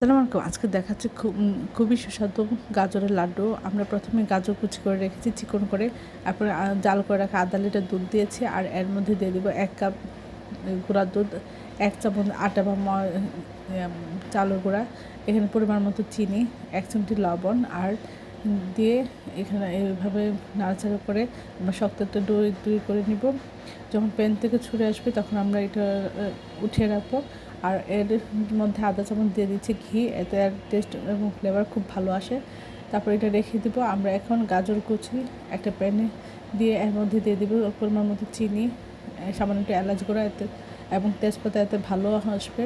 আসসালামু আলাইকুম। আজকে দেখাচ্ছি খুবই সুস্বাদু গাজরের লাড্ডু। আমরা প্রথমে গাজর কুচি করে রেখেছি চিকন করে। তারপরে জাল করে রাখা আধা লিটার দুধ দিয়েছি। আর এর মধ্যে দিয়ে দিব ১ কাপ গুঁড়া দুধ, ১ চামচ আটা বা চালের গুঁড়া, এখানে পরিমাণ মতো চিনি, ১ চিমটি লবণ আর দিয়ে এখানে এইভাবে নাড়াচাড়া করে আমরা শক্ত একটা ডুই করে নিব। যখন প্যান থেকে ছুটে আসবে তখন আমরা এটা উঠিয়ে রাখবো। আর এর মধ্যে আধা চামচ দিয়ে দিচ্ছি ঘি, এতে আর টেস্ট এবং ফ্লেভার খুব ভালো আসে। তারপর এটা রেখে দিব। আমরা এখন গাজর কুচি একটা প্যানে দিয়ে এর মধ্যে দিয়ে দিব পরিমাণ মতো চিনি, সামান্য একটু এলাচ গুঁড়া এতে এবং তেজপাতা, এতে ভালো আসবে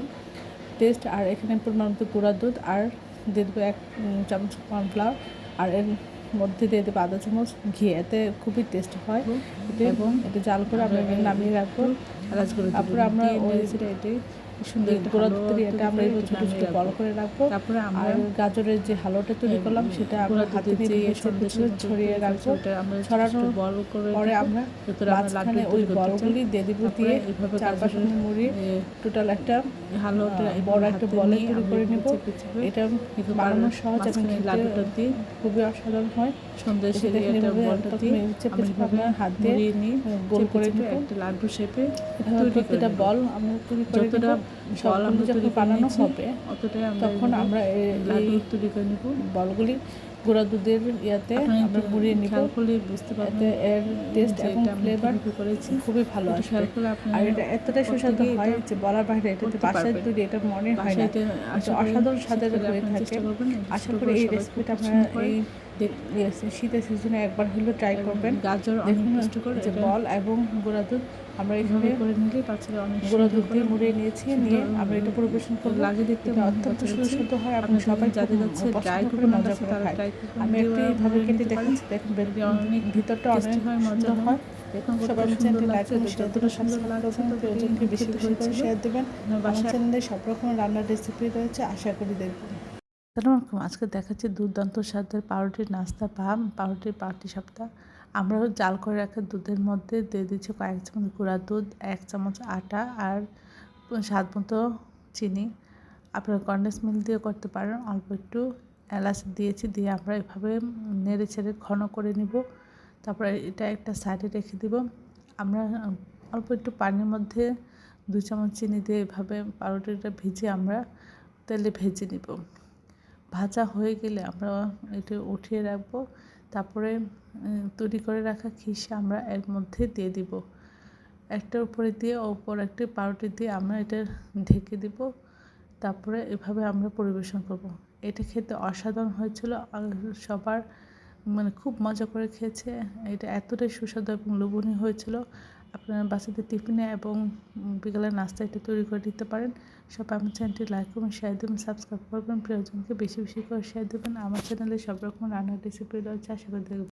টেস্ট। আর এখানে পরিমাণ মতো গুঁড়া দুধ আর দিয়ে দেবো 1 চামচ কর্নফ্লাওয়ার আর এর মধ্যে দিয়ে দেবো আধা চামচ ঘি, এতে খুবই টেস্ট হয়। এবং এটা জাল করে আমরা নামিয়ে রাখবো। তারপরে আমরা ওই সুন্দর গুঁড়া দুধের এটা আমরা ছোটো ছোটো বল করে রাখবো। তারপরে আমরা গাজরের যে হালুয়াটা তৈরি করলাম সেটা আমরা হাতে নিয়ে ছড়িয়ে রাখবো। ছড়ানোর পরে আমরা মাঝখানে ওই বলগুলি দিয়ে দিব, দিয়ে এইভাবে চারপাশে মুড়িয়ে টোটাল একটা বড় একটা বলে তৈরি করে নেব। এটা বানানো সহজ এবং লাড্ডুটা দিয়ে খুবই অসাধারণ হয়। সন্দেশে আমরা হাত দিয়ে গোল করে নেব একটা লাড্ডু শেপে। প্রতিটা বল আমরা তৈরি করে নেব। সবগুলো যখন বানানো হবে তখন আমরা লাড্ডু তৈরি করে নেব। বলগুলি গুঁড়া দুধের ইয়াতে আমরা মুড়িয়ে নিব। বুঝতে পারবেন এর টেস্ট এবং ফ্লেভার খুবই ভালো আসবে। আর এটা এতটাই সুস্বাদু হয় যে বলার বাইরে। এটাতে বাসায় তৈরি, এটা মনে হয় না, অসাধারণ স্বাদের হয়ে থাকে। আশা করি এই রেসিপিটা আপনারা এই শীতের সিজনে একবার হলেও ট্রাই করবেন। গাজর দেখুন যে বল এবং গুঁড়া দুধ আমরা এখানে করে নিলে গুঁড়া দুধ দিয়ে মুড়িয়ে নিয়েছি, নিয়ে আমরা এটা পরিবেশন করব। লাগে দেখতে অত্যন্ত সুস্বাদু হয় এবং সবাই যাদের কাছে ট্রাই করে মজা করে খায়। আমি একটু এইভাবে কেটে দেখাচ্ছি, দেখুন ভিতরটা অনেক সুন্দর হয়। সবাই চ্যানেলটি লাইক করুন, শেয়ার দেবেন, সাবস্ক্রাইব করবেন, প্রিয়জনকে বেশি বেশি করে শেয়ার দেবেন। আমার চ্যানেলে সব রকমের রান্নার রেসিপি রয়েছে, আশা করি দেখবেন। আসসালামু আলাইকুম। আজকে দেখাচ্ছি দুর্দান্ত স্বাদের পাউরুটির নাস্তা বা পাউরুটির পাটি সাপটা। আমরা জাল করে রাখা দুধের মধ্যে দিয়ে দিচ্ছি কয়েক চামচ গুঁড়া দুধ, 1 চামচ আটা আর স্বাদ মতো চিনি। আপনারা কনডেন্স মিল্ক দিয়ে করতে পারেন। অল্প একটু এলাচ দিয়েছি, দিয়ে আমরা এভাবে নেড়ে ছেড়ে ঘন করে নিব। তারপরে এটা একটা সাইডে রেখে দিব। আমরা অল্প একটু পানির মধ্যে 2 চামচ চিনি দিয়ে এভাবে পাউরুটিটা ভিজিয়ে আমরা তেলে ভেজে নিব। ভাজা হয়ে গেলে আমরা এটা উঠিয়ে রাখবো। তারপরে তৈরি করে রাখা খিসে আমরা এর মধ্যে দিয়ে দিব। একটার উপরে দিয়ে ওপর একটি পাউরুটি দিয়ে আমরা এটা ঢেকে দিব। তারপরে এভাবে আমরা পরিবেশন করব। এটা খেতে অসাধারণ হয়েছিল। সবার খুব মজা করে খেয়েছে। এটা এতটাই সুস্বাদু এবং লোভনীয় হয়েছিল। আপনারা বাচ্চাদের টিফিনে এবং বিকালের নাস্তা এটা তৈরি করে দিতে পারেন। সবাই আমার চ্যানেলটি লাইক করবেন, শেয়ার দেবেন, সাবস্ক্রাইব করবেন, প্রিয়জনকে বেশি বেশি করে শেয়ার দেবেন। আমার চ্যানেলে সব রকম রান্নার রেসিপি রয়েছে, আশা করি দেখবেন।